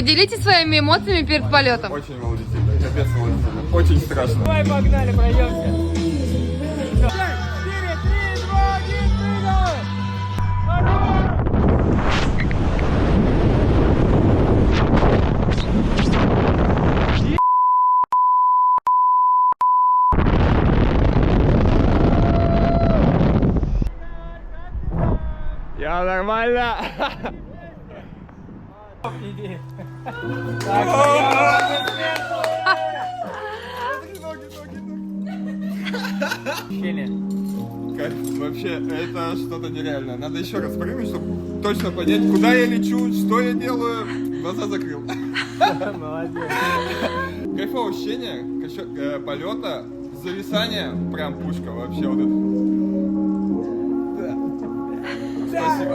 Поделитесь своими эмоциями перед полетом. Очень волнительно, капец волнительно. Очень страшно. Давай, погнали, пройдемся. Я нормально. Иди. Ощущение. Кайф. Вообще, это что-то нереальное. Надо еще раз прыгнуть, чтобы точно понять, куда я лечу, что я делаю. Глаза закрыл. Молодец. Кайфовое ощущение полета, зависание, прям пушка вообще вот это. Да. Спасибо.